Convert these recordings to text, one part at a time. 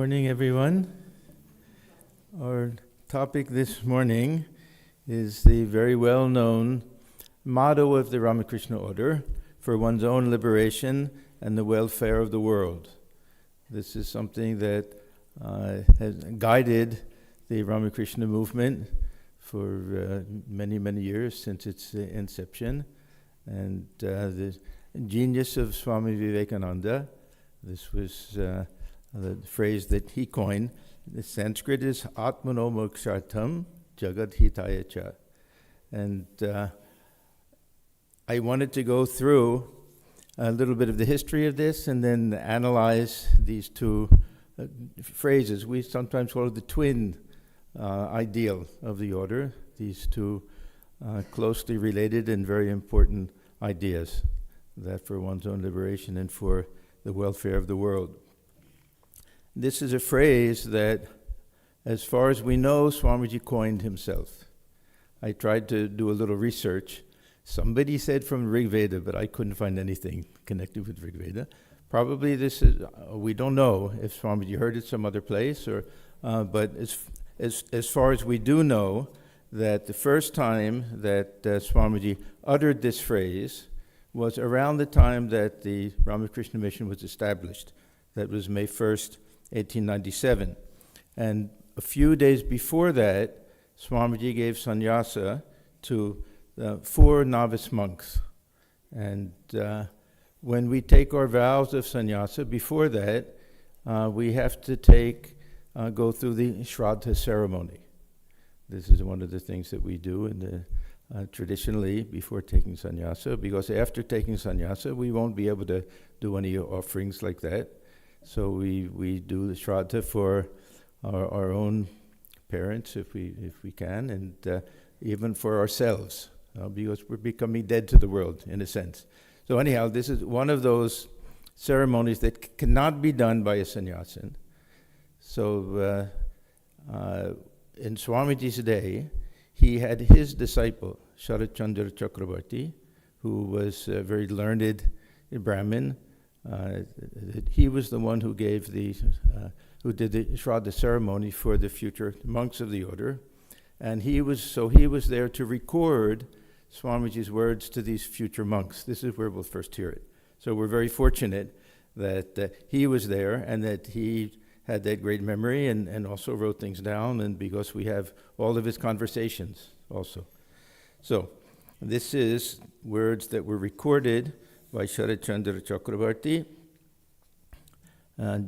morning, everyone. Our topic this morning is the very well-known motto of the Ramakrishna order, for one's own liberation and the welfare of the world. This is something that has guided the Ramakrishna movement for many, many years since its inception. And the genius of Swami Vivekananda, this was the phrase that he coined. The Sanskrit is Atmano Mokshartam Jagad Hitaya Cha. And I wanted to go through a little bit of the history of this and then analyze these two phrases. We sometimes call it the twin ideal of the order, these two closely related and very important ideas, that for one's own liberation and for the welfare of the world. This is a phrase that, as far as we know, Swamiji coined himself. I tried to do a little research. Somebody said from Rig Veda, but I couldn't find anything connected with Rig Veda. Probably this is, we don't know if Swamiji heard it some other place, or but as far as we do know, that the first time that Swamiji uttered this phrase was around the time that the Ramakrishna mission was established. That was May 1st, 1897. And a few days before that, Swamiji gave sannyasa to 4 novice monks. And when we take our vows of sannyasa, before that, we have to go through the Shraddha ceremony. This is one of the things that we do in the traditionally before taking sannyasa, because after taking sannyasa, we won't be able to do any offerings like that. So we do the Shraddha for our own parents, if we can, and even for ourselves, because we're becoming dead to the world, in a sense. So anyhow, this is one of those ceremonies that cannot be done by a sannyasin. So in Swamiji's day, he had his disciple, Sharat Chandra Chakravarti, who was a very learned Brahmin. He was the one who gave who did the Shraddha ceremony for the future monks of the order, and he was there to record Swamiji's words to these future monks. This is where we'll first hear it. So we're very fortunate that he was there and that he had that great memory and also wrote things down, and because we have all of his conversations also. So this is words that were recorded by Sharat Chandra Chakravarti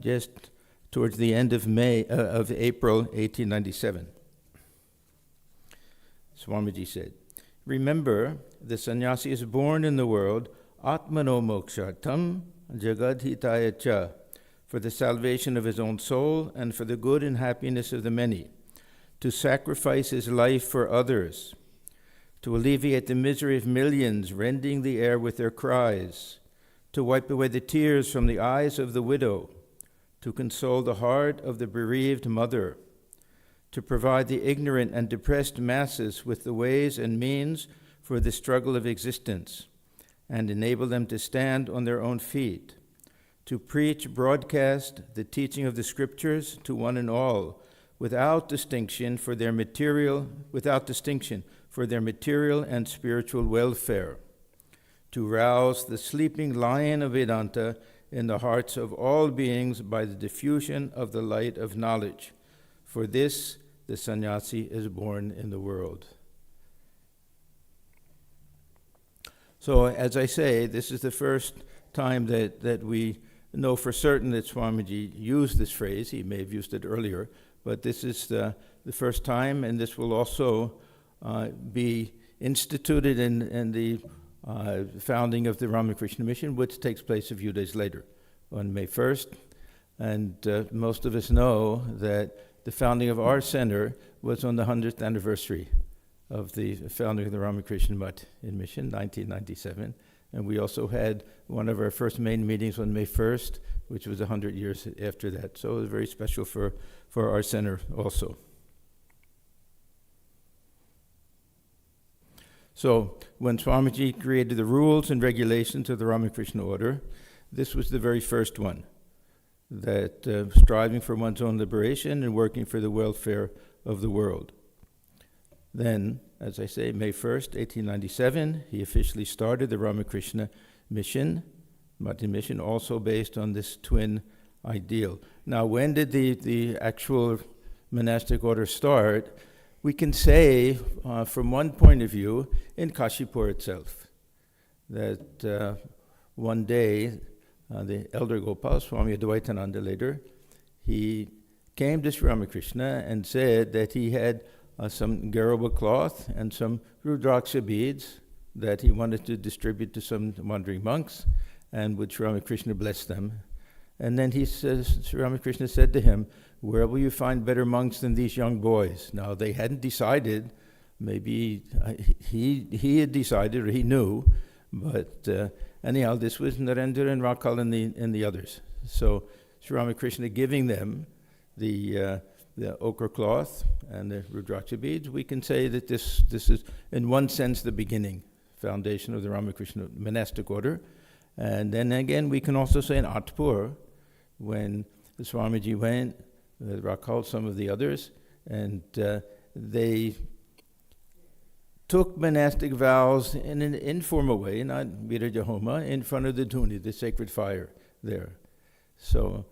just towards the end of April 1897. Swamiji said, "Remember, the sannyasi is born in the world Atmano Mokshartam Jagad Hitaya Cha, for the salvation of his own soul and for the good and happiness of the many, to sacrifice his life for others, to alleviate the misery of millions rending the air with their cries, to wipe away the tears from the eyes of the widow, to console the heart of the bereaved mother, to provide the ignorant and depressed masses with the ways and means for the struggle of existence, and enable them to stand on their own feet, to preach, broadcast the teaching of the scriptures to one and all, without distinction for their material and spiritual welfare, to rouse the sleeping lion of Vedanta in the hearts of all beings by the diffusion of the light of knowledge. For this, the sannyasi is born in the world." So, as I say, this is the first time that we know for certain that Swamiji used this phrase. He may have used it earlier, but this is the first time, and this will also be instituted in the founding of the Ramakrishna mission, which takes place a few days later, on May 1st. And most of us know that the founding of our center was on the 100th anniversary of the founding of the Ramakrishna Math in Mission, 1997. And we also had one of our first main meetings on May 1st, which was 100 years after that. So it was very special for our center also. So when Swamiji created the rules and regulations of the Ramakrishna order, this was the very first one. that striving for one's own liberation and working for the welfare of the world. Then, as I say, May 1st, 1897, he officially started the Ramakrishna mission, Bhakti mission, also based on this twin ideal. Now, when did the actual monastic order start? We can say, from one point of view, in Kashipur itself, that one day, the elder Gopal, Swami Advaitananda later, he came to Sri Ramakrishna and said that he had some Garaba cloth and some Rudraksha beads that he wanted to distribute to some wandering monks, and would Sri Ramakrishna bless them. And then Sri Ramakrishna said to him, "Where will you find better monks than these young boys?" Now, they hadn't decided. Maybe he had decided, or he knew, but anyhow, this was Narendra and Rakal and the others. So Sri Ramakrishna giving them the ochre cloth and the Rudraksha beads, we can say that this is, in one sense, the beginning, foundation of the Ramakrishna monastic order. And then again, we can also say in Atpur, when the Swamiji went, Rakal, some of the others, and they took monastic vows in an informal way, not Virajahoma, in front of the Dhuni, the sacred fire there. So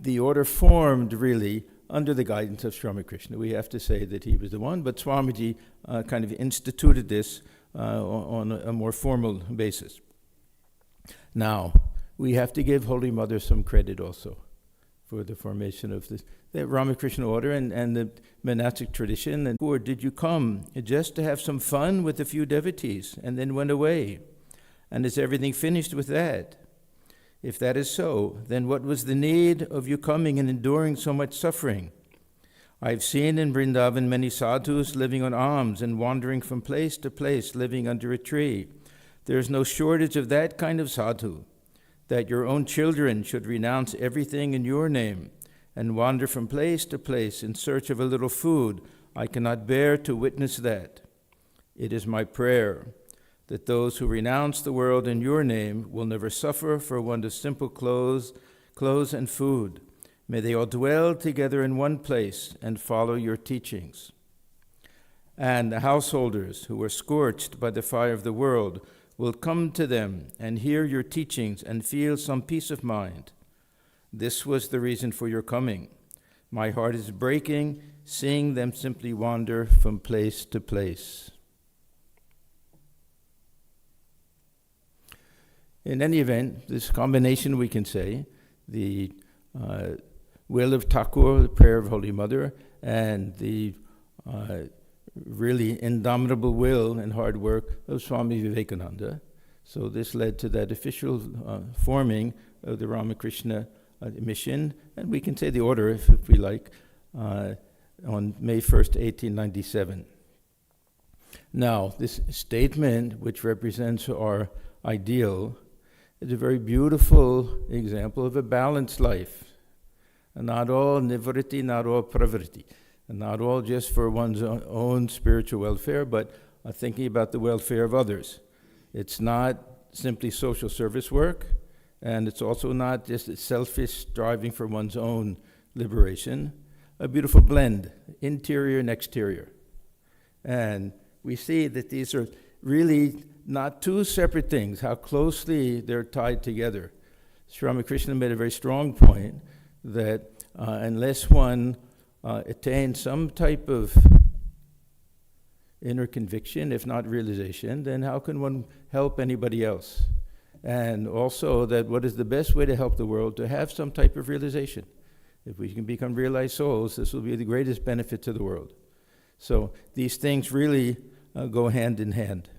the order formed really under the guidance of Sri Ramakrishna. We have to say that he was the one, but Swamiji kind of instituted this on a more formal basis. Now, we have to give Holy Mother some credit also for the formation of the Ramakrishna order and the monastic tradition. And or did you come just to have some fun with a few devotees and then went away? And is everything finished with that? If that is so, then what was the need of you coming and enduring so much suffering? I've seen in Vrindavan many sadhus living on alms and wandering from place to place, living under a tree. There is no shortage of that kind of sadhu, that your own children should renounce everything in your name and wander from place to place in search of a little food. I cannot bear to witness that. It is my prayer that those who renounce the world in your name will never suffer for want of simple clothes and food. May they all dwell together in one place and follow your teachings. And the householders who were scorched by the fire of the world will come to them and hear your teachings and feel some peace of mind. This was the reason for your coming. My heart is breaking, seeing them simply wander from place to place. In any event, this combination, we can say, the will of Thakur, the prayer of Holy Mother, and the really indomitable will and hard work of Swami Vivekananda. So this led to that official forming of the Ramakrishna mission, and we can say the order, if we like, on May 1st, 1897. Now, this statement, which represents our ideal, is a very beautiful example of a balanced life. And not all nivritti, not all pravritti, and not all just for one's own spiritual welfare, but thinking about the welfare of others. It's not simply social service work, and it's also not just selfish striving for one's own liberation. A beautiful blend, interior and exterior. And we see that these are really not two separate things, how closely they're tied together. Sri Ramakrishna made a very strong point that unless one attains some type of inner conviction, if not realization, then how can one help anybody else? And also that what is the best way to help the world? To have some type of realization. If we can become realized souls, this will be the greatest benefit to the world. So these things really go hand in hand,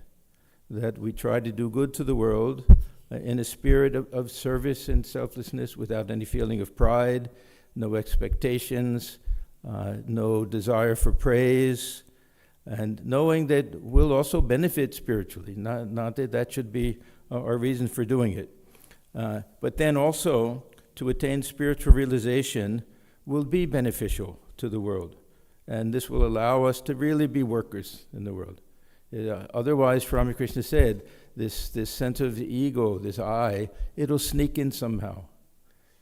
that we try to do good to the world in a spirit of service and selflessness without any feeling of pride, no expectations, no desire for praise, and knowing that we'll also benefit spiritually, not that that should be our reason for doing it. But then also, to attain spiritual realization will be beneficial to the world. And this will allow us to really be workers in the world. Otherwise, Ramakrishna said this sense of ego, this I, it'll sneak in somehow.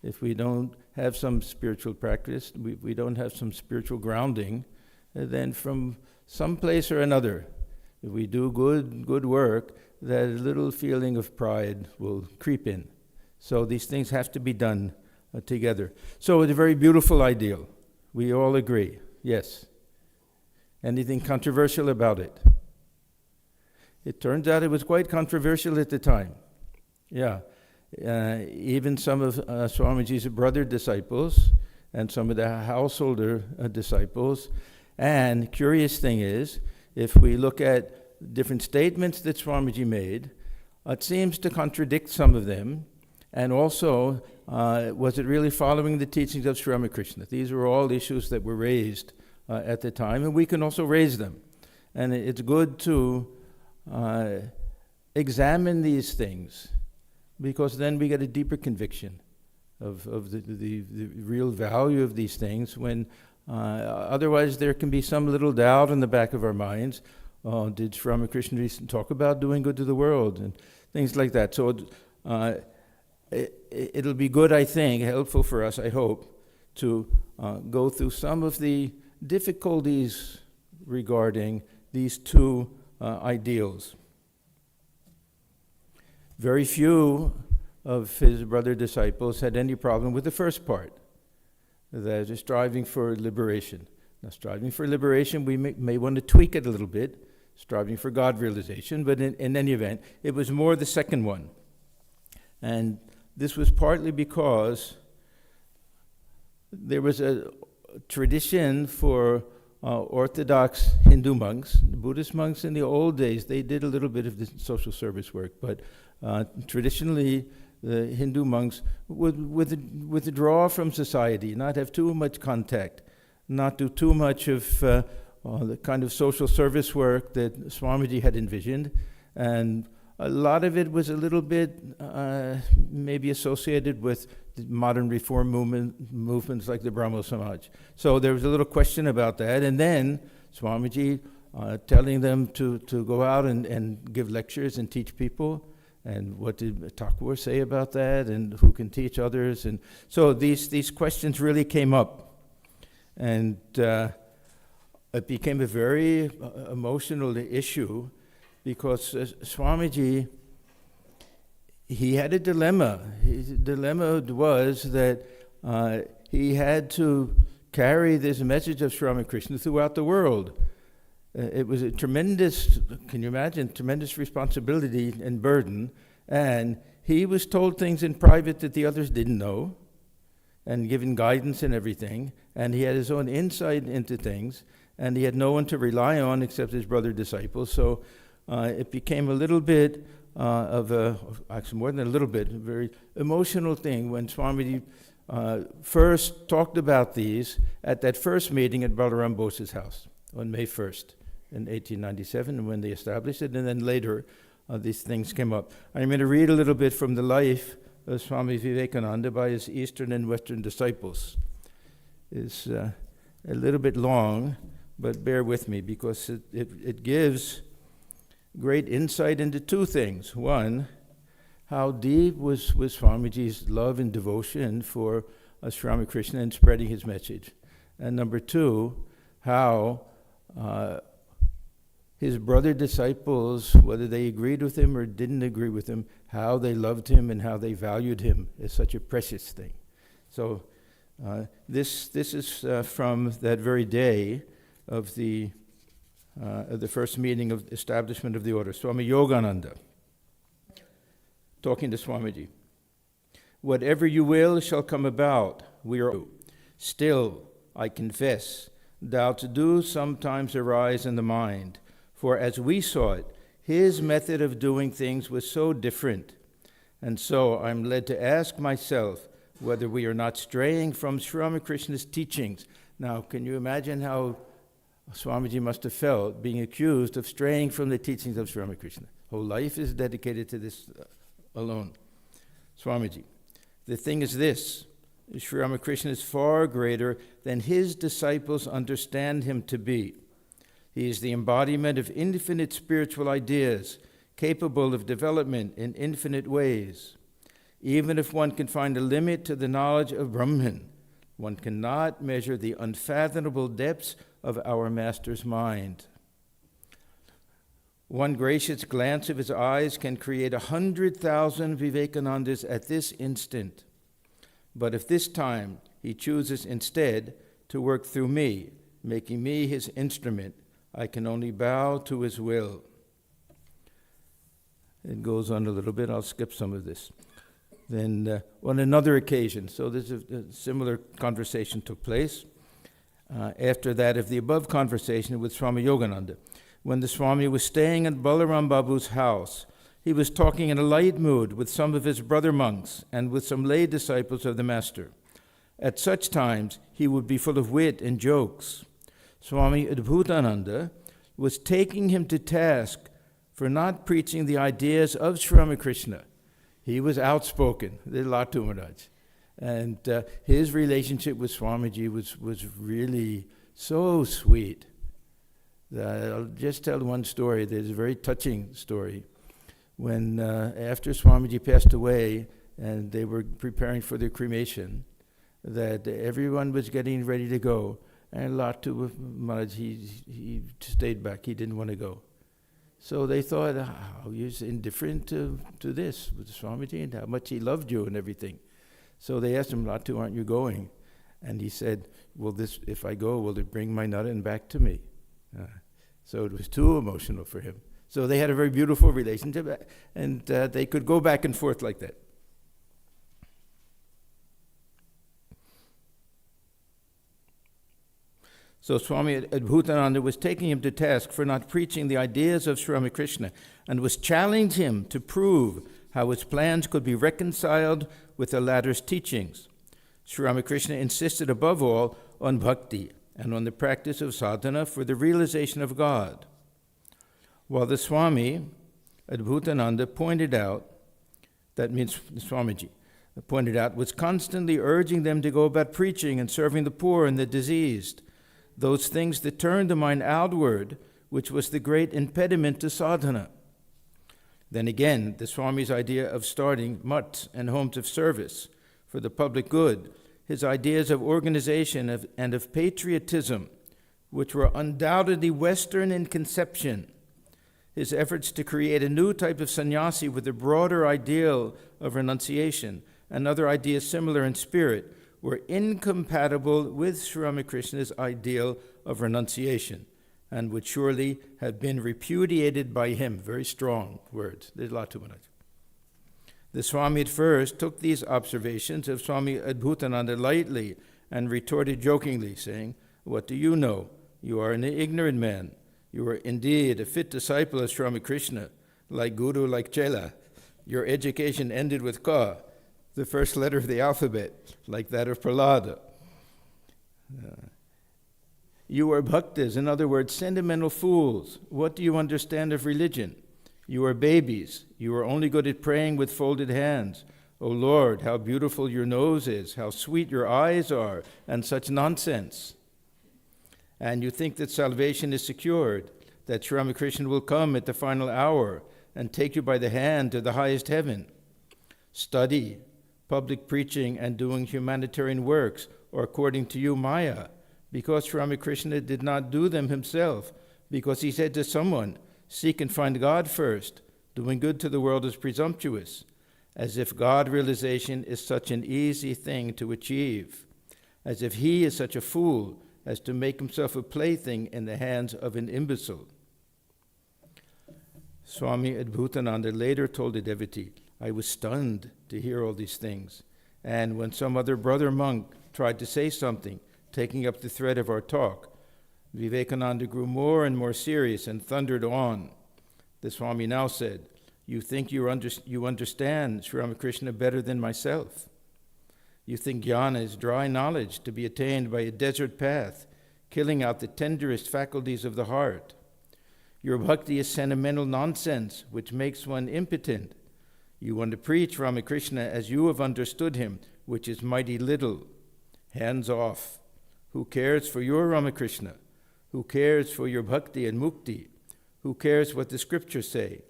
If we don't have some spiritual practice, we don't have some spiritual grounding, then from some place or another, if we do good work, that little feeling of pride will creep in. So these things have to be done together. So it's a very beautiful ideal. We all agree. Yes. Anything controversial about it? It turns out it was quite controversial at the time. Yeah. Even some of Swamiji's brother disciples and some of the householder disciples. And curious thing is, if we look at different statements that Swamiji made, it seems to contradict some of them. And also, was it really following the teachings of Sri Ramakrishna? These were all issues that were raised at the time, and we can also raise them. And it's good to examine these things, because then we get a deeper conviction of the real value of these things, when otherwise there can be some little doubt in the back of our minds. Did Sri Ramakrishna talk about doing good to the world and things like that? So it'll be good, I think, helpful for us, I hope, to go through some of the difficulties regarding these two ideals. Very few of his brother disciples had any problem with the first part, that is striving for liberation. Now, striving for liberation, we may want to tweak it a little bit, striving for God realization, but in any event, it was more the second one. And this was partly because there was a tradition for Orthodox Hindu monks. The Buddhist monks in the old days, they did a little bit of this social service work, but traditionally the Hindu monks would withdraw from society, not have too much contact, not do too much of the kind of social service work that Swamiji had envisioned. And a lot of it was a little bit maybe associated with the modern reform movements like the Brahmo Samaj. So there was a little question about that. And then Swamiji telling them to go out and give lectures and teach people. And what did Thakur say about that? And who can teach others? And so these questions really came up. And it became a very emotional issue, because Swamiji, he had a dilemma. His dilemma was that he had to carry this message of Sri Ramakrishna throughout the world. It was a tremendous, can you imagine, tremendous responsibility and burden. And he was told things in private that the others didn't know, and given guidance and everything. And he had his own insight into things, and he had no one to rely on except his brother disciples. So it became a little bit actually more than a little bit, a very emotional thing when Swamiji first talked about these at that first meeting at Balaram Bose's house on May 1st in 1897, when they established it, and then later these things came up. I'm going to read a little bit from the life of Swami Vivekananda by his Eastern and Western disciples. It's a little bit long, but bear with me, because it gives great insight into two things. One, how deep was Swamiji's love and devotion for Sri Ramakrishna and spreading his message. And number two, how his brother disciples, whether they agreed with him or didn't agree with him, how they loved him and how they valued him as such a precious thing. So this is from that very day of the first meeting of establishment of the order. Swami Yogananda, talking to Swamiji. Whatever you will shall come about, we are. Still, I confess, doubts do sometimes arise in the mind, for as we saw it, his method of doing things was so different. And so I'm led to ask myself whether we are not straying from Sri Ramakrishna's teachings. Now, can you imagine how Swamiji must have felt being accused of straying from the teachings of Sri Ramakrishna? Whole life is dedicated to this alone. Swamiji, the thing is this: Sri Ramakrishna is far greater than his disciples understand him to be. He is the embodiment of infinite spiritual ideas, capable of development in infinite ways. Even if one can find a limit to the knowledge of Brahman, one cannot measure the unfathomable depths of our Master's mind. One gracious glance of his eyes can create 100,000 Vivekanandas at this instant. But if this time he chooses instead to work through me, making me his instrument, I can only bow to his will. It goes on a little bit. I'll skip some of this. Then on another occasion, so there's a similar conversation took place. After that of the above conversation with Swami Yogananda, when the Swami was staying at Balaram Babu's house, he was talking in a light mood with some of his brother monks and with some lay disciples of the Master. At such times, he would be full of wit and jokes. Swami Adbhutananda was taking him to task for not preaching the ideas of Sri Ramakrishna. He was outspoken, Latu Maharaj. And his relationship with Swamiji was really so sweet. I'll just tell one story. There's a very touching story. When after Swamiji passed away and they were preparing for their cremation, that everyone was getting ready to go, and Latu Maharaj, he stayed back. He didn't want to go. So they thought, how he's indifferent to this with Swamiji and how much he loved you and everything. So they asked him, Latu, aren't you going? And he said, well, if I go, will it bring my Naran back to me? So it was too emotional for him. So they had a very beautiful relationship, and they could go back and forth like that. So Swami Adbhutananda was taking him to task for not preaching the ideas of Sri Ramakrishna and was challenging him to prove how his plans could be reconciled with the latter's teachings. Sri Ramakrishna insisted above all on bhakti and on the practice of sadhana for the realization of God. While the Swami Adbhutananda pointed out, that means Swamiji, pointed out, was constantly urging them to go about preaching and serving the poor and the diseased, those things that turned the mind outward, which was the great impediment to sadhana. Then again, the Swami's idea of starting mutts and homes of service for the public good, his ideas of organization and of patriotism, which were undoubtedly Western in conception, his efforts to create a new type of sannyasi with a broader ideal of renunciation and other ideas similar in spirit, were incompatible with Sri Ramakrishna's ideal of renunciation and would surely have been repudiated by him. Very strong words. There's a lot to it. The Swami at first took these observations of Swami Adbhutananda lightly and retorted jokingly, saying, "What do you know? You are an ignorant man. You are indeed a fit disciple of Sri Ramakrishna, like Guru, like Chela. Your education ended with Ka, the first letter of the alphabet, like that of Prahlada. You are bhaktas, in other words, sentimental fools. What do you understand of religion? You are babies. You are only good at praying with folded hands. O Lord, how beautiful your nose is, how sweet your eyes are, and such nonsense. And you think that salvation is secured, that Sri Ramakrishna will come at the final hour and take you by the hand to the highest heaven. Study, public preaching, and doing humanitarian works, or according to you, Maya, because Sri Ramakrishna did not do them himself, because he said to someone, seek and find God first. Doing good to the world is presumptuous, as if God realization is such an easy thing to achieve, as if he is such a fool as to make himself a plaything in the hands of an imbecile." Swami Adbhutananda later told a devotee, "I was stunned to hear all these things, and when some other brother monk tried to say something, taking up the thread of our talk, Vivekananda grew more and more serious and thundered on. The Swami now said, you think you understand Sri Ramakrishna better than myself. You think jnana is dry knowledge to be attained by a desert path, killing out the tenderest faculties of the heart. Your bhakti is sentimental nonsense, which makes one impotent. You want to preach Ramakrishna as you have understood him, which is mighty little. Hands off. Who cares for your Ramakrishna? Who cares for your bhakti and mukti? Who cares what the scriptures say?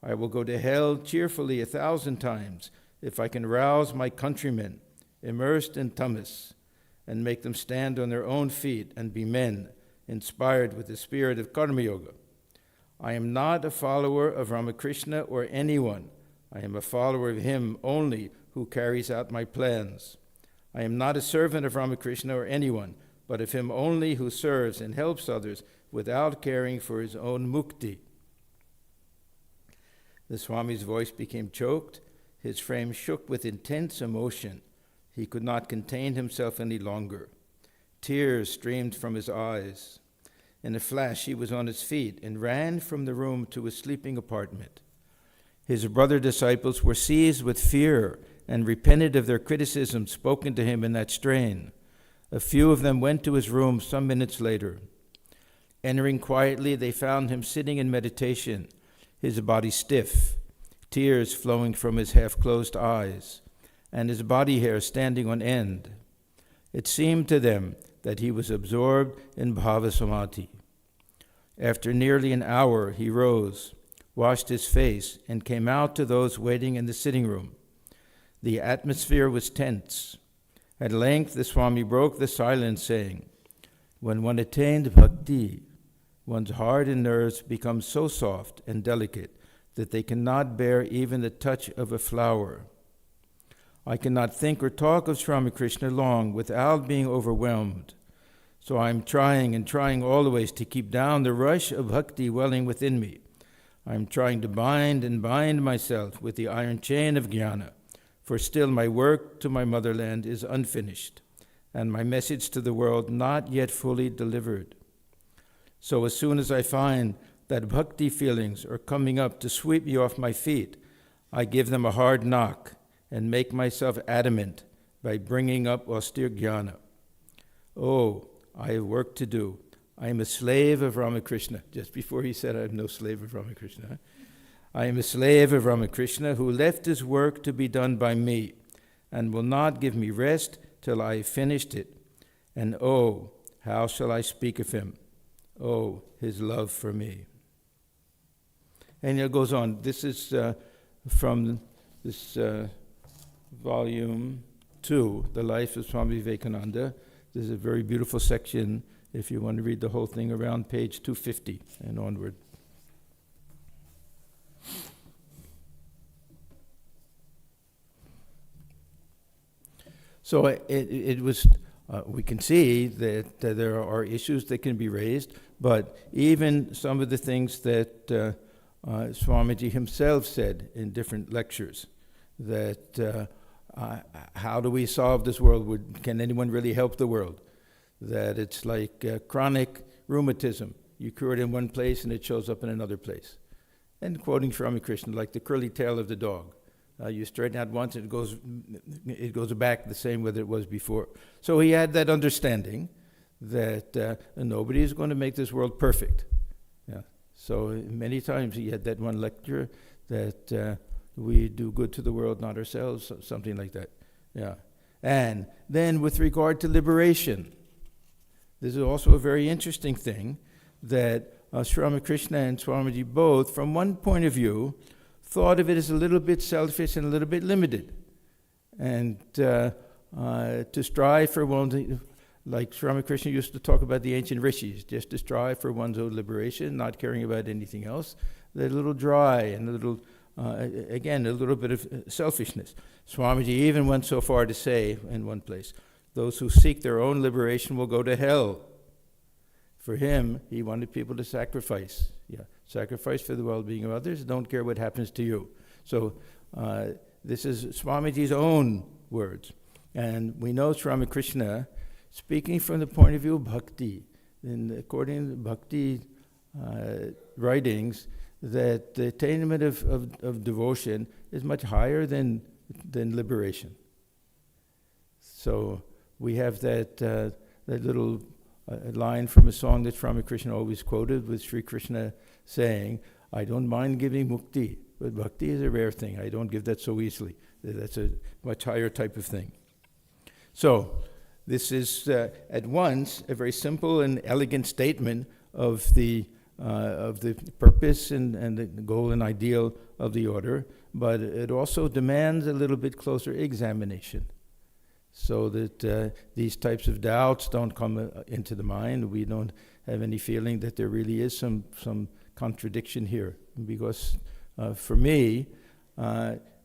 I will go to hell cheerfully 1,000 times if I can rouse my countrymen, immersed in tamas, and make them stand on their own feet and be men, inspired with the spirit of karma yoga. I am not a follower of Ramakrishna or anyone. I am a follower of him only who carries out my plans. I am not a servant of Ramakrishna or anyone, but of him only who serves and helps others without caring for his own mukti. The Swami's voice became choked. His frame shook with intense emotion. He could not contain himself any longer. Tears streamed from his eyes. In a flash, he was on his feet and ran from the room to his sleeping apartment. His brother disciples were seized with fear and repented of their criticism spoken to him in that strain. A few of them went to his room some minutes later. Entering quietly, they found him sitting in meditation, his body stiff, tears flowing from his half-closed eyes, and his body hair standing on end. It seemed to them that he was absorbed in bhava samadhi. After nearly an hour, he rose, washed his face, and came out to those waiting in the sitting room. The atmosphere was tense. At length, the Swami broke the silence, saying, "When one attained bhakti, one's heart and nerves become so soft and delicate that they cannot bear even the touch of a flower. I cannot think or talk of Sri Ramakrishna long without being overwhelmed. So I am trying and trying always to keep down the rush of bhakti welling within me. I am trying to bind and bind myself with the iron chain of jnana, for still my work to my motherland is unfinished, and my message to the world not yet fully delivered. So as soon as I find that bhakti feelings are coming up to sweep me off my feet, I give them a hard knock and make myself adamant by bringing up austere jnana. Oh, I have work to do. I am a slave of Ramakrishna." Just before he said, "I am no slave of Ramakrishna." "I am a slave of Ramakrishna who left his work to be done by me and will not give me rest till I have finished it. And oh, how shall I speak of him? Oh, his love for me." And it goes on. This is from this volume 2, The Life of Swami Vivekananda. This is a very beautiful section if you want to read the whole thing, around page 250 and onward. So it was, we can see that there are issues that can be raised, but even some of the things that Swamiji himself said in different lectures, that how do we solve this world? Can anyone really help the world? That it's like chronic rheumatism. You cure it in one place and it shows up in another place. And quoting Sri Ramakrishna, like the curly tail of the dog. You straighten out once and it goes back the same way that it was before. So he had that understanding that nobody is going to make this world perfect. Yeah. So many times he had that one lecture that we do good to the world, not ourselves, something like that. Yeah. And then with regard to liberation, this is also a very interesting thing that Sri Ramakrishna and Swamiji both, from one point of view, thought of it as a little bit selfish and a little bit limited. And to strive for one's, like Sri Ramakrishna used to talk about the ancient rishis, just to strive for one's own liberation, not caring about anything else. They're a little dry and a little, again, a little bit of selfishness. Swamiji even went so far to say in one place, "Those who seek their own liberation will go to hell." For him, he wanted people to sacrifice. Yeah, sacrifice for the well-being of others. Don't care what happens to you. So this is Swamiji's own words. And we know Sri Ramakrishna, speaking from the point of view of bhakti, and according to bhakti writings, that the attainment of devotion is much higher than liberation. So we have that little line from a song that Ramakrishna always quoted, with Sri Krishna saying, "I don't mind giving mukti, but bhakti is a rare thing. I don't give that so easily. That's a much higher type of thing." So this is at once a very simple and elegant statement of the of the purpose and the goal and ideal of the order, but it also demands a little bit closer examination, so that these types of doubts don't come into the mind. We don't have any feeling that there really is some contradiction here. Because for me,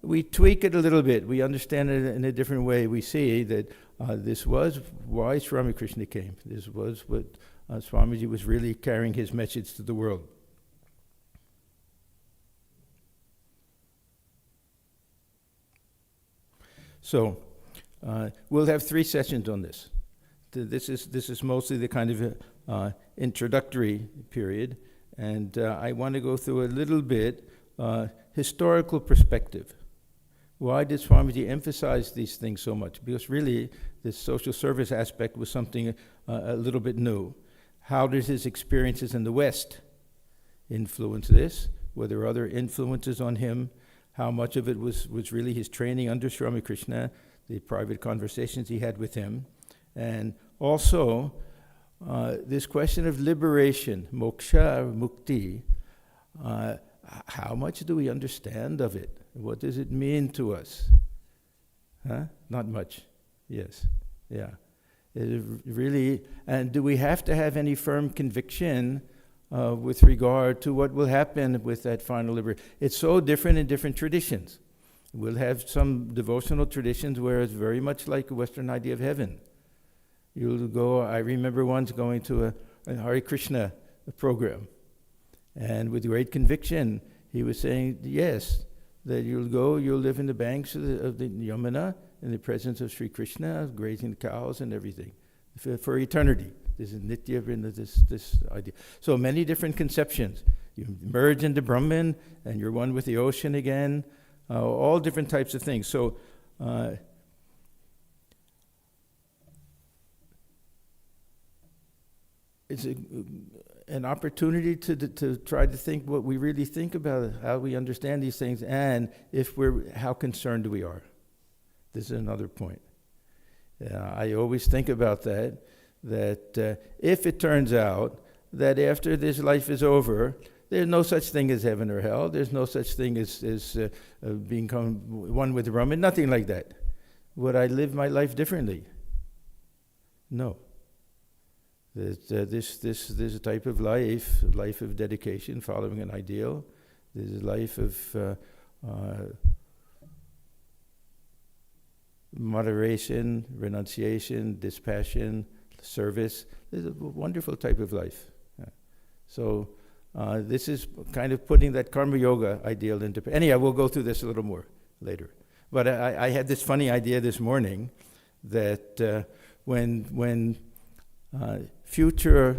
we tweak it a little bit. We understand it in a different way. We see that this was why Sri Ramakrishna came. This was what Swamiji was really carrying his message to the world. So we'll have 3 sessions on this. This is mostly the kind of introductory period, and I want to go through a little bit historical perspective. Why did Swamiji emphasize these things so much? Because really, this social service aspect was something a little bit new. How did his experiences in the West influence this? Were there other influences on him? How much of it was really his training under Sri Ramakrishna, the private conversations he had with him, and also this question of liberation, moksha, mukti, how much do we understand of it? What does it mean to us? Huh? Not much. Yes. Yeah. It really, and do we have to have any firm conviction with regard to what will happen with that final liberation? It's so different in different traditions. We'll have some devotional traditions where it's very much like a Western idea of heaven. You'll go, I remember once going to a Hare Krishna program, and with great conviction, he was saying, yes, that you'll go, you'll live in the banks of the Yamuna, in the presence of Sri Krishna, grazing cows and everything, for eternity. This is Nitya, this idea. So many different conceptions. You merge into Brahman, and you're one with the ocean again, all different types of things. So it's an opportunity to try to think what we really think about it, how we understand these things, and how concerned we are. This is another point. I always think about that if it turns out that after this life is over, there's no such thing as heaven or hell, there's no such thing as being one with Brahman, nothing like that. Would I live my life differently? No. This type of life of dedication, following an ideal, this is a life of moderation, renunciation, dispassion, service. This is a wonderful type of life. So this is kind of putting that karma yoga ideal into... Anyhow, we'll go through this a little more later. But I had this funny idea this morning that when future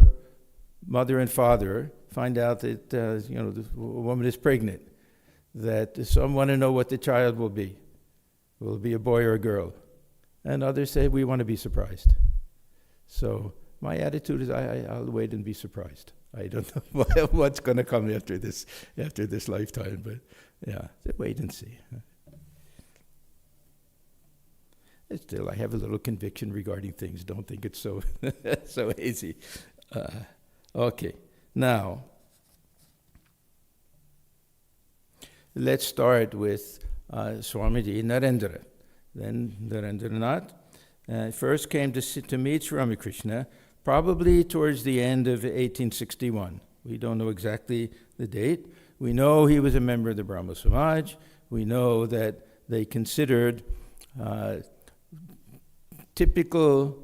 mother and father find out that the woman is pregnant, that some want to know what the child will be. Will it be a boy or a girl? And others say, we want to be surprised. So my attitude is I'll wait and be surprised. I don't know what's going to come after this lifetime, but yeah, wait and see. Still, I have a little conviction regarding things. Don't think it's so so easy. Okay, now let's start with Swamiji Narendra. Then Narendranath first came to meet Sri Ramakrishna probably towards the end of 1861. We don't know exactly the date. We know he was a member of the Brahmo Samaj. We know that they considered typical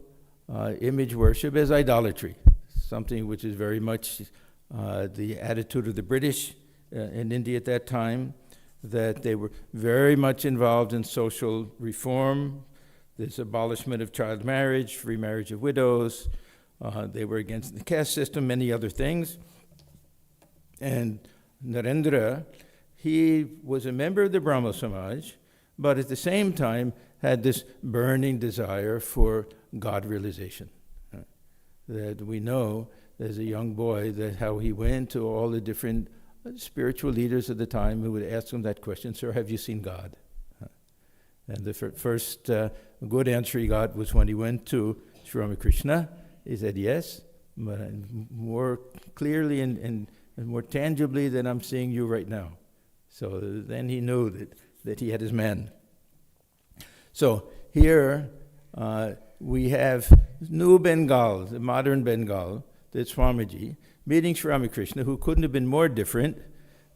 image worship as idolatry, something which is very much the attitude of the British in India at that time, that they were very much involved in social reform, this abolishment of child marriage, free marriage of widows. They were against the caste system, many other things. And Narendra, he was a member of the Brahmo Samaj, but at the same time had this burning desire for God realization. That we know as a young boy that how he went to all the different spiritual leaders of the time who would ask him that question, sir, have you seen God? And the first good answer he got was when he went to Sri Ramakrishna. He said yes, but more clearly and and more tangibly than I'm seeing you right now. So then he knew that he had his man. So here we have New Bengal, the modern Bengal, that Swamiji, meeting Sri Ramakrishna, who couldn't have been more different,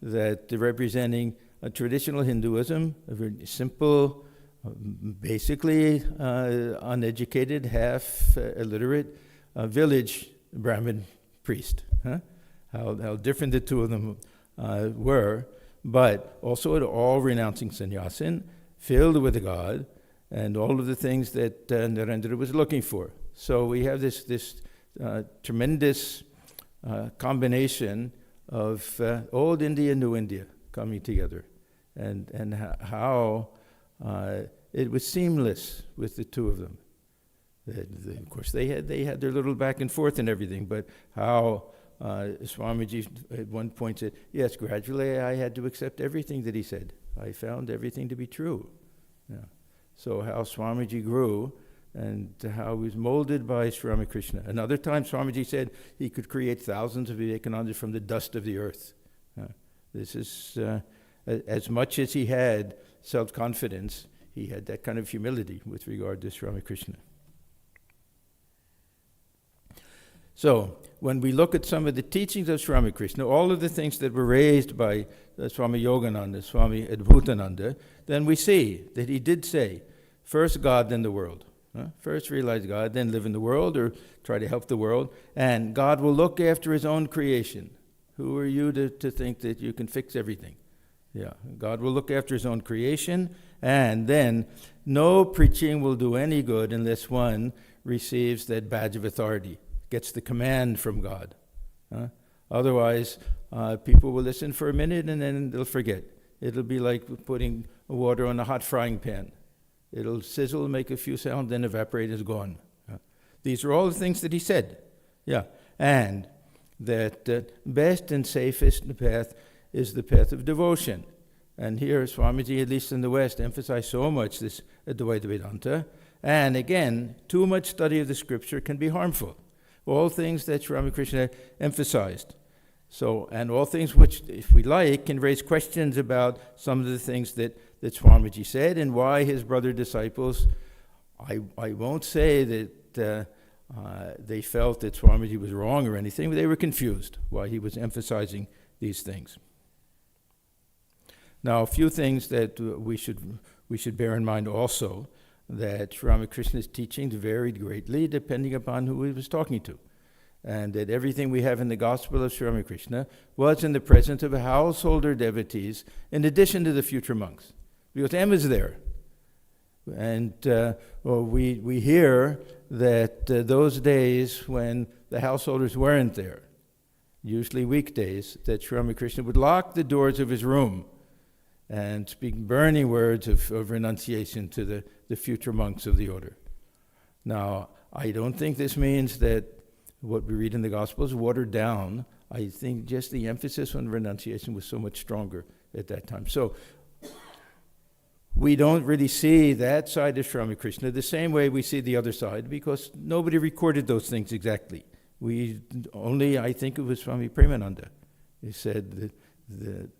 that representing a traditional Hinduism, a very simple, basically uneducated, half illiterate village Brahmin priest. How different the two of them were, but also at all renouncing sannyasin, filled with God, and all of the things that Narendra was looking for. So we have this tremendous combination of old India and new India coming together, and how it was seamless with the two of them. Of course, they had their little back and forth and everything, but how Swamiji at one point said, yes, gradually I had to accept everything that he said. I found everything to be true. Yeah. So how Swamiji grew and how he was molded by Sri Ramakrishna. Another time Swamiji said he could create thousands of Vivekanandas from the dust of the earth. This is, as much as he had self-confidence, he had that kind of humility with regard to Sri Ramakrishna. So, when we look at some of the teachings of Sri Ramakrishna, all of the things that were raised by Swami Yogananda, Swami Adbhutananda, then we see that he did say, first God, then the world. First realize God, then live in the world or try to help the world, and God will look after his own creation. Who are you to think that you can fix everything? Yeah, God will look after his own creation, and then no preaching will do any good unless one receives that badge of authority, gets the command from God. Otherwise, people will listen for a minute and then they'll forget. It'll be like putting water on a hot frying pan. It'll sizzle, make a few sounds, then evaporate, it's gone. These are all the things that he said. Yeah, and that best and safest path is the path of devotion. And here, Swamiji, at least in the West, emphasized so much this Advaita Vedanta. And again, too much study of the scripture can be harmful. All things that Sri Ramakrishna emphasized. So, and all things which, if we like, can raise questions about some of the things that Swamiji said and why his brother disciples, I won't say that they felt that Swamiji was wrong or anything, but they were confused why he was emphasizing these things. Now, a few things that we should bear in mind also, that Sri Ramakrishna's teachings varied greatly depending upon who he was talking to, and that everything we have in the Gospel of Sri Ramakrishna was in the presence of householder devotees in addition to the future monks, because M is there. And we hear that those days when the householders weren't there, usually weekdays, that Sri Ramakrishna would lock the doors of his room and speak burning words of renunciation to the future monks of the order. Now, I don't think this means that what we read in the Gospels is watered down. I think just the emphasis on renunciation was so much stronger at that time. So we don't really see that side of Sri Ramakrishna the same way we see the other side, because nobody recorded those things exactly. We only, I think it was Swami Premananda. He said that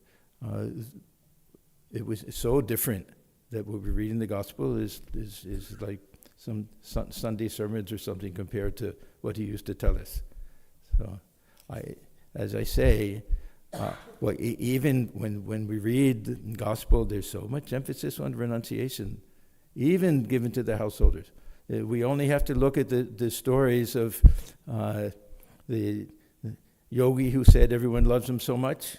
it was so different that what we read in the Gospel is like some Sunday sermons or something compared to what he used to tell us. So, as I say, even when we read the Gospel, there's so much emphasis on renunciation, even given to the householders. We only have to look at the stories of the yogi who said everyone loves him so much,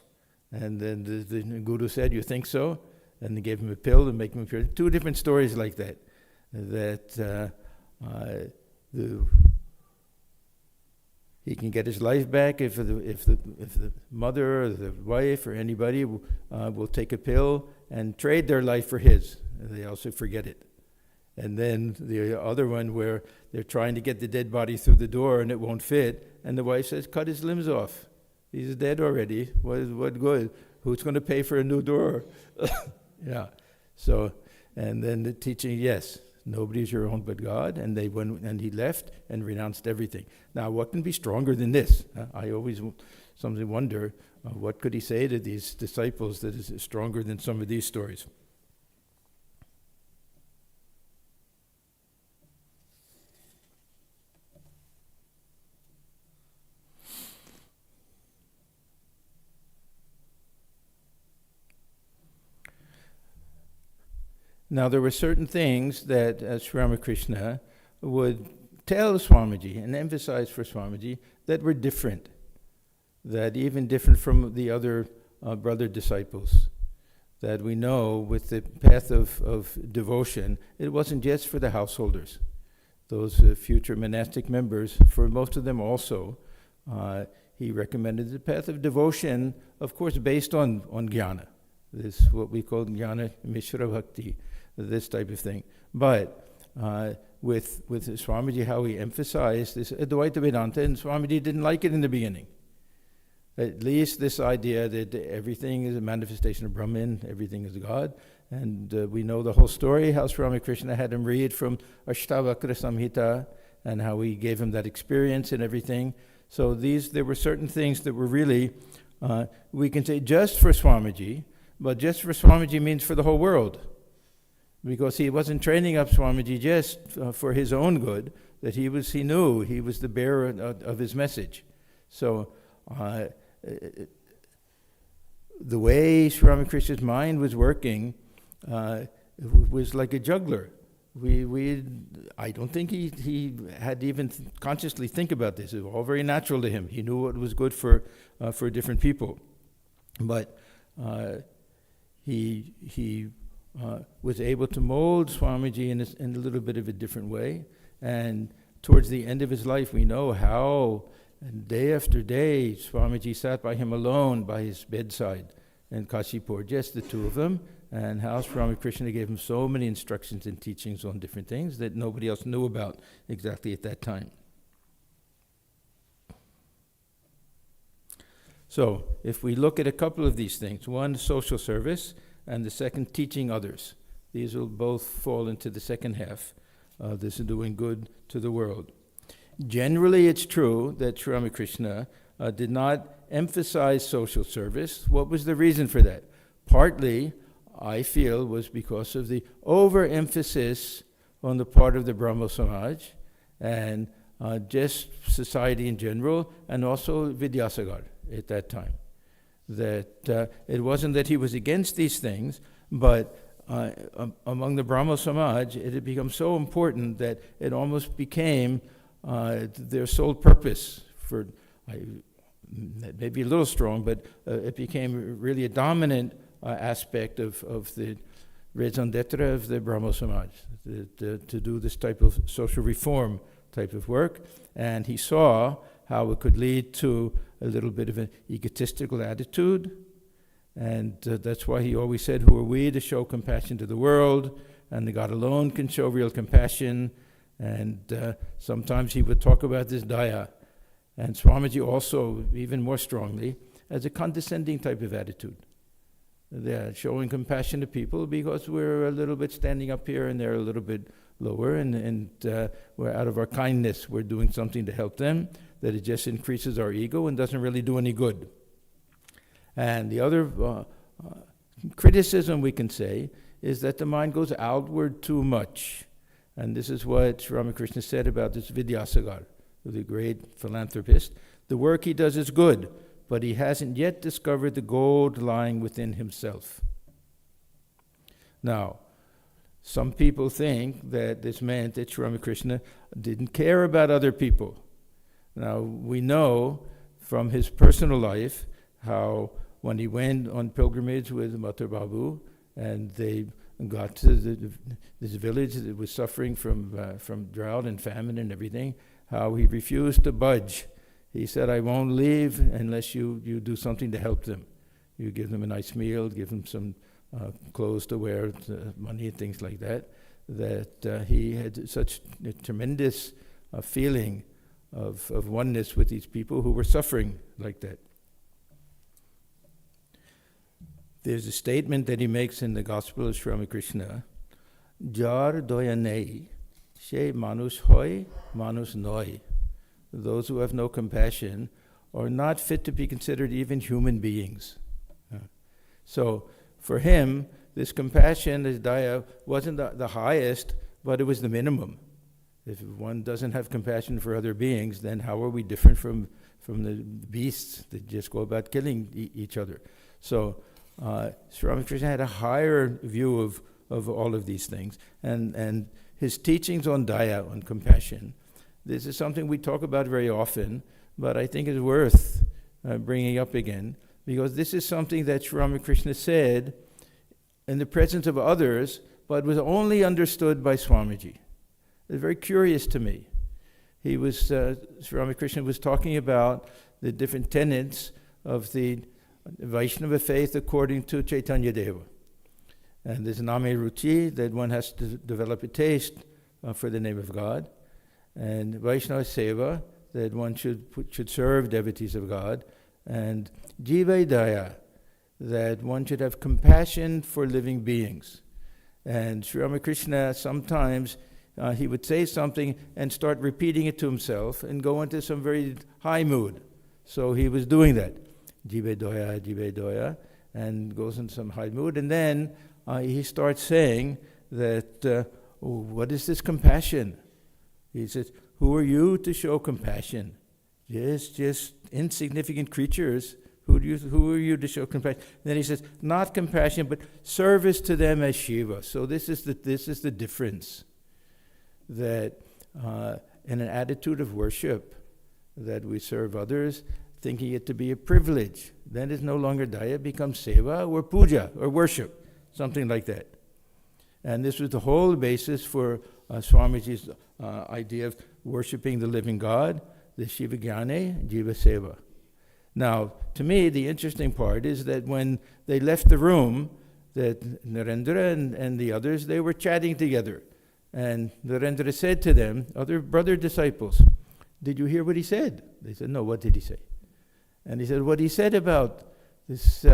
and then the guru said, you think so? And they gave him a pill and make him appear. Two different stories like that. He can get his life back if the mother or the wife or anybody will take a pill and trade their life for his. They also forget it. And then the other one where they're trying to get the dead body through the door and it won't fit, and the wife says, cut his limbs off. He's dead already. What good? Who's going to pay for a new door? Yeah. So, and then the teaching, yes, nobody's your own but God, and he left and renounced everything. Now, what can be stronger than this? I always sometimes wonder what could he say to these disciples that is stronger than some of these stories. Now, there were certain things that Sri Ramakrishna would tell Swamiji and emphasize for Swamiji that were different, that even different from the other brother disciples, that we know with the path of devotion, it wasn't just for the householders, those future monastic members, for most of them also, he recommended the path of devotion, of course, based on jnana. This is what we call jnana mishra bhakti, this type of thing. But with Swamiji, how he emphasized this Advaita Vedanta, and Swamiji didn't like it in the beginning. At least this idea that everything is a manifestation of Brahman, everything is God. And we know the whole story, how Sri Ramakrishna had him read from Ashtavakra Samhita, and how he gave him that experience and everything. So there were certain things that were really, we can say just for Swamiji, but just for Swamiji means for the whole world. Because he wasn't training up Swamiji just for his own good, that he knew he was the bearer of his message. So the way Sri Ramakrishna's mind was working was like a juggler. I don't think he had to even consciously think about this. It was all very natural to him. He knew what was good for different people. But he was able to mold Swamiji in a little bit of a different way. And towards the end of his life, we know how, and day after day, Swamiji sat by him alone by his bedside in Kashipur, just the two of them, and how Sri Ramakrishna gave him so many instructions and teachings on different things that nobody else knew about exactly at that time. So, if we look at a couple of these things, one, social service, and the second, teaching others. These will both fall into the second half. This is doing good to the world. Generally, it's true that Sri Ramakrishna did not emphasize social service. What was the reason for that? Partly, I feel, was because of the overemphasis on the part of the Brahmo Samaj and just society in general, and also Vidyasagar at that time. That it wasn't that he was against these things, but among the Brahmo Samaj, it had become so important that it almost became their sole purpose for, maybe a little strong, but it became really a dominant aspect of the raison d'etre of the Brahmo Samaj, to do this type of social reform type of work. And he saw how it could lead to a little bit of an egotistical attitude. And that's why he always said, who are we to show compassion to the world? And the God alone can show real compassion. And sometimes he would talk about this daya. And Swamiji also, even more strongly, as a condescending type of attitude. They're showing compassion to people because we're a little bit standing up here and they're a little bit lower, and we're out of our kindness, we're doing something to help them, that it just increases our ego and doesn't really do any good. And the other criticism we can say is that the mind goes outward too much. And this is what Sri Ramakrishna said about this Vidyasagar, the great philanthropist. The work he does is good, but he hasn't yet discovered the gold lying within himself. Now, some people think that this meant that Sri Ramakrishna didn't care about other people. Now, we know from his personal life how when he went on pilgrimage with Mathur Babu and they got to this village that was suffering from drought and famine and everything, how he refused to budge. He said, I won't leave unless you do something to help them. You give them a nice meal, give them some clothes to wear, money and things like that, that he had such a tremendous feeling of oneness with these people who were suffering like that. There's a statement that he makes in the Gospel of Sri Ramakrishna, Jar doya nei, she manus hoy, manus noi. Those who have no compassion are not fit to be considered even human beings. So for him, this compassion, this daya, wasn't the highest, but it was the minimum. If one doesn't have compassion for other beings, then how are we different from the beasts that just go about killing each other? So Sri Ramakrishna had a higher view of all of these things. And his teachings on daya, on compassion, this is something we talk about very often, but I think is worth bringing up again, because this is something that Sri Ramakrishna said in the presence of others, but was only understood by Swamiji. It's very curious to me. Sri Ramakrishna was talking about the different tenets of the Vaishnava faith according to Chaitanya Deva. And there's Name Ruchi, that one has to develop a taste for the name of God. And Vaishnava Seva, that one should serve devotees of God. And Jiva Daya, that one should have compassion for living beings. And Sri Ramakrishna sometimes he would say something and start repeating it to himself and go into some very high mood. So he was doing that, Jive Doya, and goes into some high mood. And then he starts saying that, what is this compassion? He says, who are you to show compassion? Just insignificant creatures. Who are you to show compassion? And then he says, not compassion, but service to them as Shiva. So this is the difference. That in an attitude of worship, that we serve others, thinking it to be a privilege. Then it's no longer daya, it becomes seva or puja or worship, something like that. And this was the whole basis for Swamiji's idea of worshiping the living God, the Shiva Jnane, Jiva Seva. Now, to me, the interesting part is that when they left the room, that Narendra and the others, they were chatting together. And Narendra said to them, other brother disciples, did you hear what he said? They said, no, what did he say? And he said, what he said about this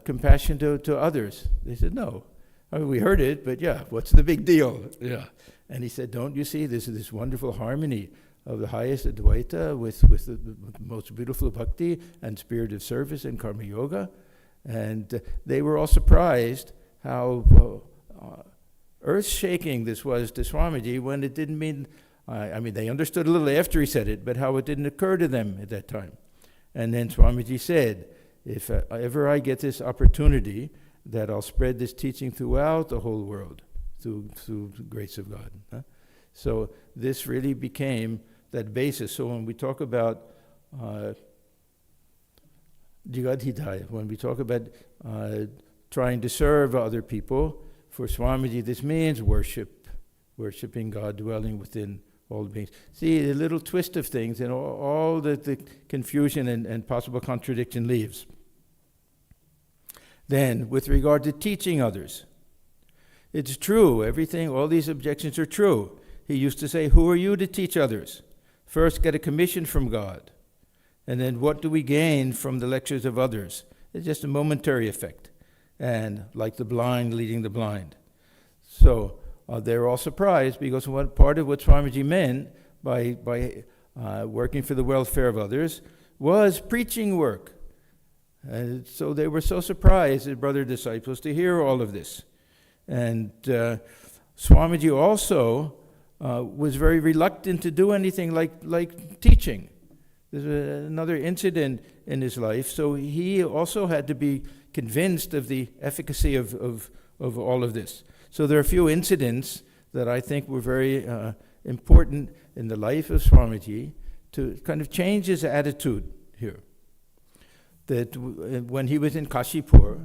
compassion to others. They said, no. I mean, we heard it, but yeah, what's the big deal? Yeah. And he said, don't you see this wonderful harmony of the highest Advaita with the most beautiful bhakti and spirit of service and karma yoga? And they were all surprised how earth-shaking this was to Swamiji, when it didn't mean, I mean, they understood a little after he said it, but how it didn't occur to them at that time. And then Swamiji said, if ever I get this opportunity, that I'll spread this teaching throughout the whole world, through the grace of God. So this really became that basis. So when we talk about Jigadhidaya, when we talk about trying to serve other people, for Swamiji, this means worshiping God, dwelling within all beings. See, the little twist of things and all the confusion and possible contradiction leaves. Then, with regard to teaching others, it's true, all these objections are true. He used to say, who are you to teach others? First, get a commission from God. And then what do we gain from the lectures of others? It's just a momentary effect. And like the blind leading the blind. So they're all surprised, because part of what Swamiji meant by working for the welfare of others was preaching work. And so they were so surprised, as brother disciples, to hear all of this. And Swamiji also was very reluctant to do anything like teaching. There's another incident in his life, so he also had to be convinced of the efficacy of all of this. So there are a few incidents that I think were very important in the life of Swamiji to kind of change his attitude here. That when he was in Kashipur,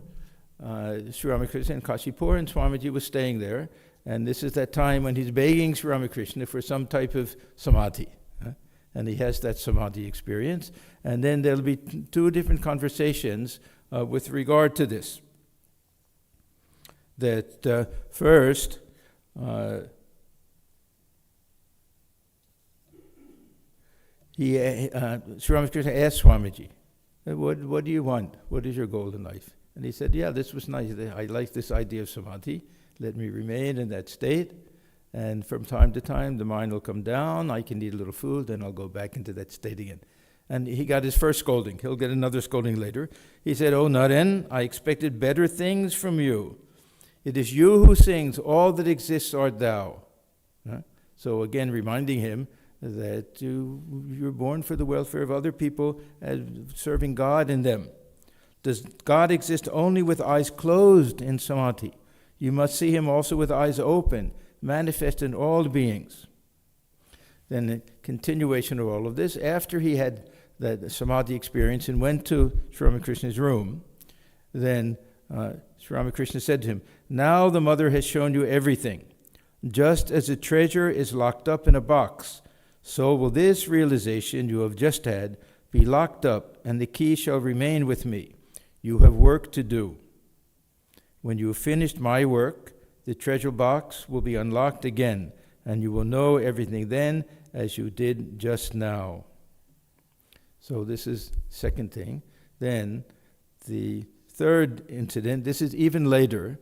Sri Ramakrishna in Kashipur, and Swamiji was staying there, and this is that time when he's begging Sri Ramakrishna for some type of samadhi. And he has that samadhi experience. And then there'll be two different conversations with regard to this. That first, Sri Ramakrishna asked Swamiji, what do you want? What is your goal in life? And he said, yeah, this was nice. I like this idea of samadhi. Let me remain in that state. And from time to time, the mind will come down. I can eat a little food, then I'll go back into that state again. And he got his first scolding. He'll get another scolding later. He said, "O Naren, I expected better things from you. It is you who sings, all that exists art thou." So again, reminding him that you're born for the welfare of other people, serving God in them. Does God exist only with eyes closed in samadhi? You must see him also with eyes open, manifest in all beings. Then the continuation of all of this, after he had that samadhi experience and went to Sri Ramakrishna's room, then Sri Ramakrishna said to him, "Now the mother has shown you everything. Just as a treasure is locked up in a box, so will this realization you have just had be locked up, and the key shall remain with me. You have work to do. When you have finished my work, the treasure box will be unlocked again, and you will know everything then as you did just now." So this is second thing. Then the third incident, this is even later,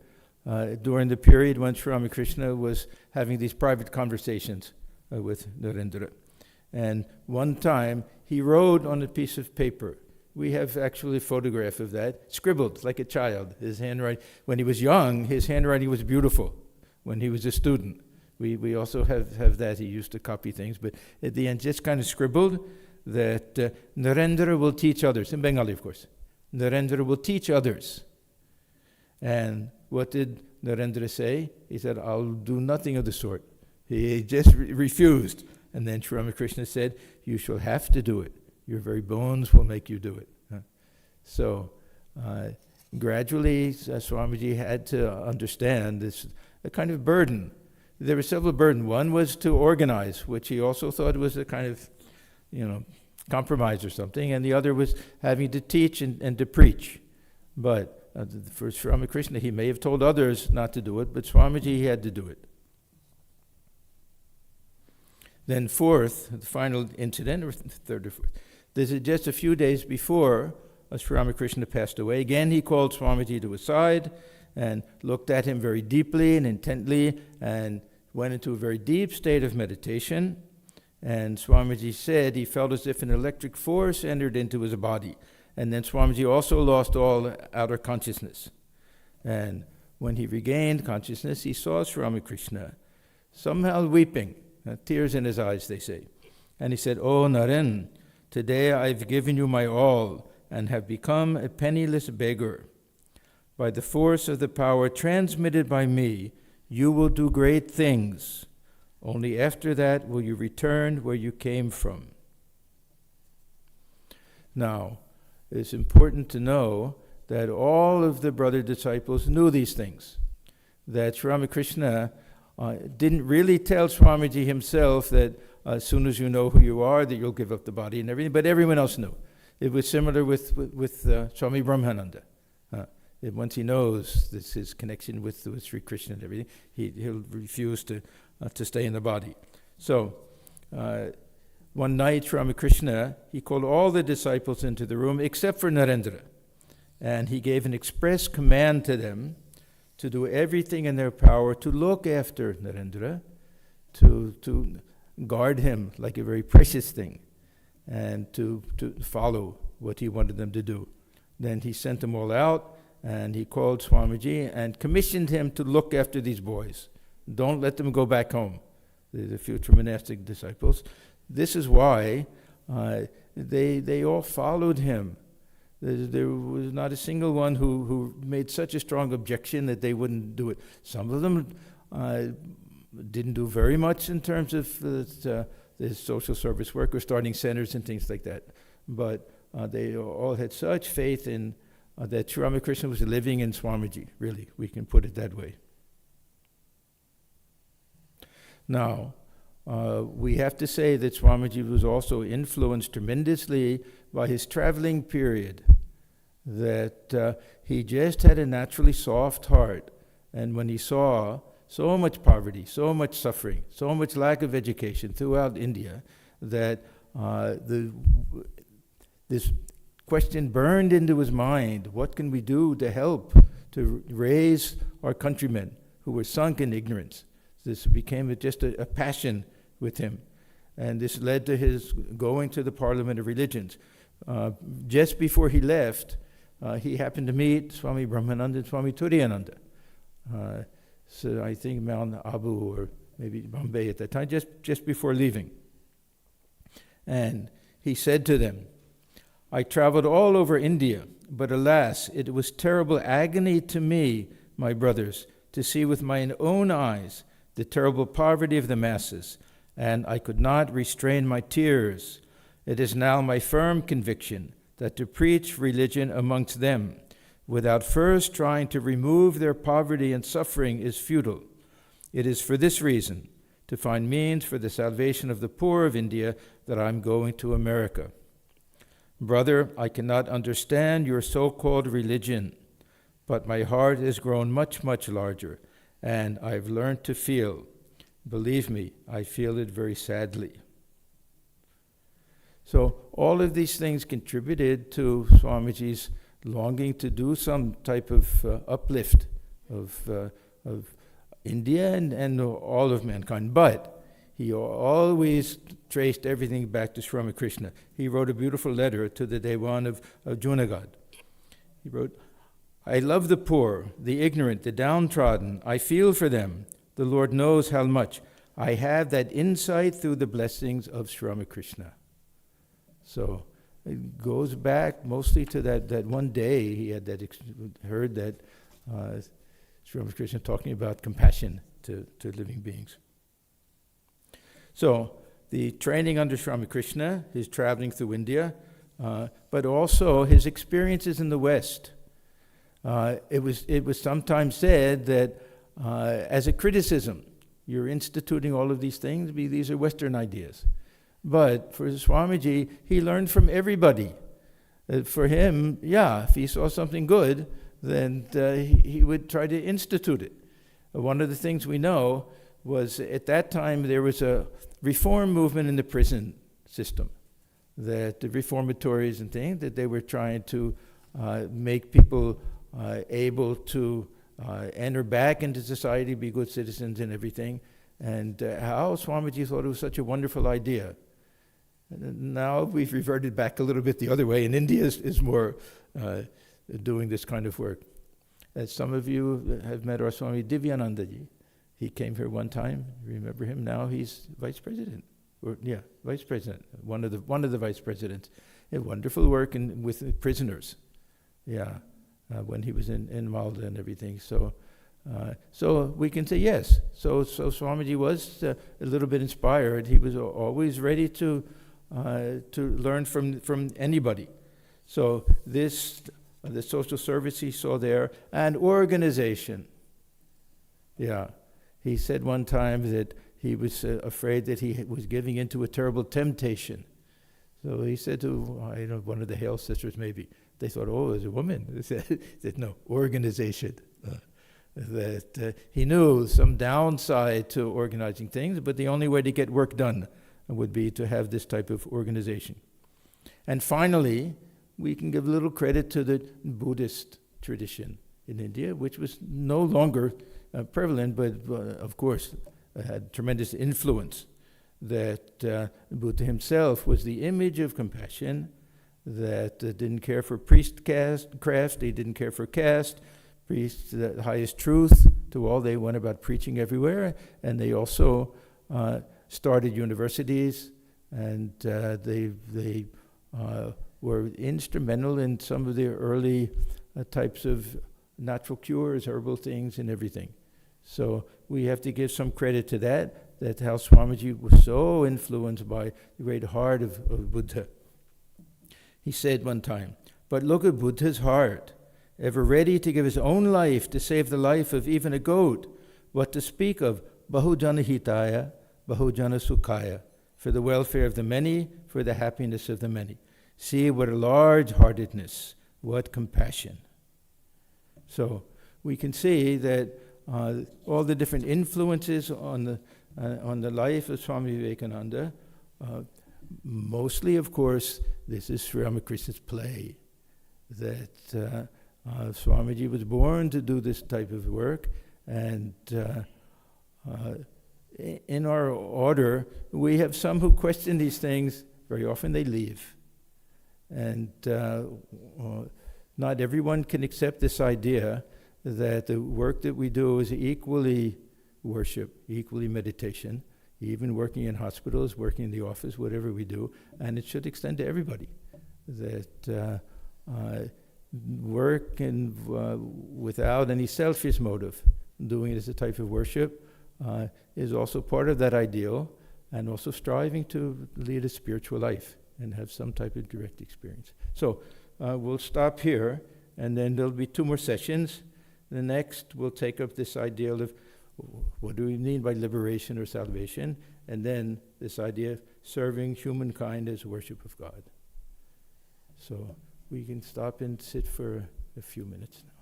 during the period when Sri Ramakrishna was having these private conversations with Narendra. And one time he wrote on a piece of paper. We have actually a photograph of that, scribbled like a child. His handwriting, when he was young, his handwriting was beautiful. When he was a student, we also have that. He used to copy things, but at the end just kind of scribbled that Narendra will teach others, in Bengali of course. Narendra will teach others. And what did Narendra say? He said, "I'll do nothing of the sort." He just refused. And then Sri Ramakrishna said, "You shall have to do it. Your very bones will make you do it." So gradually, Swamiji had to understand this a kind of burden. There were several burdens. One was to organize, which he also thought was a kind of, compromise or something, and the other was having to teach and to preach. But for Sri Ramakrishna, he may have told others not to do it, but Swamiji, he had to do it. Then fourth, the final incident, or third or fourth, this is just a few days before Sri Ramakrishna passed away. Again, he called Swamiji to his side and looked at him very deeply and intently and went into a very deep state of meditation. And Swamiji said he felt as if an electric force entered into his body. And then Swamiji also lost all outer consciousness. And when he regained consciousness, he saw Sri Ramakrishna somehow weeping, tears in his eyes, they say. And he said, "Oh, Naren, today I've given you my all and have become a penniless beggar. By the force of the power transmitted by me, you will do great things. Only after that will you return where you came from." Now, it's important to know that all of the brother disciples knew these things. That Sri Ramakrishna didn't really tell Swamiji himself that as soon as you know who you are, that you'll give up the body and everything, but everyone else knew. It was similar with Swami Brahmananda. Once he knows this, his connection with Sri Krishna and everything, he'll refuse to stay in the body. So one night, Sri Ramakrishna, he called all the disciples into the room except for Narendra. And he gave an express command to them to do everything in their power to look after Narendra, to guard him like a very precious thing, and to follow what he wanted them to do. Then he sent them all out, and he called Swamiji and commissioned him to look after these boys. Don't let them go back home, the future monastic disciples. This is why they all followed him. There was not a single one who made such a strong objection that they wouldn't do it. Some of them didn't do very much in terms of the social service work or starting centers and things like that. But they all had such faith in that Sri Ramakrishna was living in Swamiji, really, we can put it that way. Now, we have to say that Swamiji was also influenced tremendously by his traveling period, that he just had a naturally soft heart. And when he saw so much poverty, so much suffering, so much lack of education throughout India, that this question burned into his mind: what can we do to help to raise our countrymen who were sunk in ignorance? This became just a passion with him. And this led to his going to the Parliament of Religions. Just before he left, he happened to meet Swami Brahmananda and Swami Turiyananda. So I think Mount Abu or maybe Bombay at that time, just before leaving. And he said to them, "I traveled all over India, but alas, it was terrible agony to me, my brothers, to see with my own eyes the terrible poverty of the masses, and I could not restrain my tears. It is now my firm conviction that to preach religion amongst them, without first trying to remove their poverty and suffering, is futile. It is for this reason, to find means for the salvation of the poor of India, that I am going to America. Brother, I cannot understand your so-called religion, but my heart has grown much, much larger, and I've learned to feel. Believe me, I feel it very sadly." So all of these things contributed to Swamiji's longing to do some type of uplift of India and all of mankind. But he always traced everything back to Sri Ramakrishna. He wrote a beautiful letter to the Dewan of Junagadh. He wrote, "I love the poor, the ignorant, the downtrodden. I feel for them. The Lord knows how much. I have that insight through the blessings of Sri Ramakrishna." So it goes back mostly to that one day he had heard that Sri Ramakrishna talking about compassion to living beings. So the training under Sri Ramakrishna, his traveling through India, but also his experiences in the West. It was sometimes said that as a criticism, you're instituting all of these things, these are Western ideas. But for Swamiji, he learned from everybody. For him, if he saw something good, then he would try to institute it. One of the things we know was at that time there was a reform movement in the prison system, that the reformatories and things, that they were trying to make people able to enter back into society, be good citizens and everything. And how Swamiji thought it was such a wonderful idea. Now we've reverted back a little bit the other way, and India is more doing this kind of work. As some of you have met our Swami Divyanandaji. He came here one time. Remember him? Now he's vice president. Vice president. One of the vice presidents. A wonderful work with prisoners. When he was in Malda and everything. So we can say yes. So Swamiji was a little bit inspired. He was always ready to learn from anybody. So the social service he saw there, and organization. He said one time that he was afraid that he was giving into a terrible temptation. So he said to one of the Hale sisters, maybe, they thought, there's a woman. They said no, organization. That he knew some downside to organizing things, but the only way to get work done would be to have this type of organization. And finally, we can give a little credit to the Buddhist tradition in India, which was no longer prevalent, but of course had tremendous influence. That Buddha himself was the image of compassion, that didn't care for craft, he didn't care for caste, preached the highest truth to all. They went about preaching everywhere, and they also started universities, and they were instrumental in some of the early types of natural cures, herbal things, and everything. So we have to give some credit to that how Swamiji was so influenced by the great heart of Buddha. He said one time, "But look at Buddha's heart, ever ready to give his own life to save the life of even a goat. What to speak of Bahujana Hitaya, Bahujana Sukhaya, for the welfare of the many, for the happiness of the many. See what a large-heartedness, what compassion." So we can see that all the different influences on the life of Swami Vivekananda, mostly, of course, this is Sri Ramakrishna's play, that Swamiji was born to do this type of work, and in our order, we have some who question these things. Very often they leave. And not everyone can accept this idea that the work that we do is equally worship, equally meditation, even working in hospitals, working in the office, whatever we do, and it should extend to everybody. That work and without any selfish motive, doing it as a type of worship, is also part of that ideal, and also striving to lead a spiritual life and have some type of direct experience. So we'll stop here, and then there'll be 2 more sessions. The next, we'll take up this ideal of what do we mean by liberation or salvation, and then this idea of serving humankind as worship of God. So we can stop and sit for a few minutes now.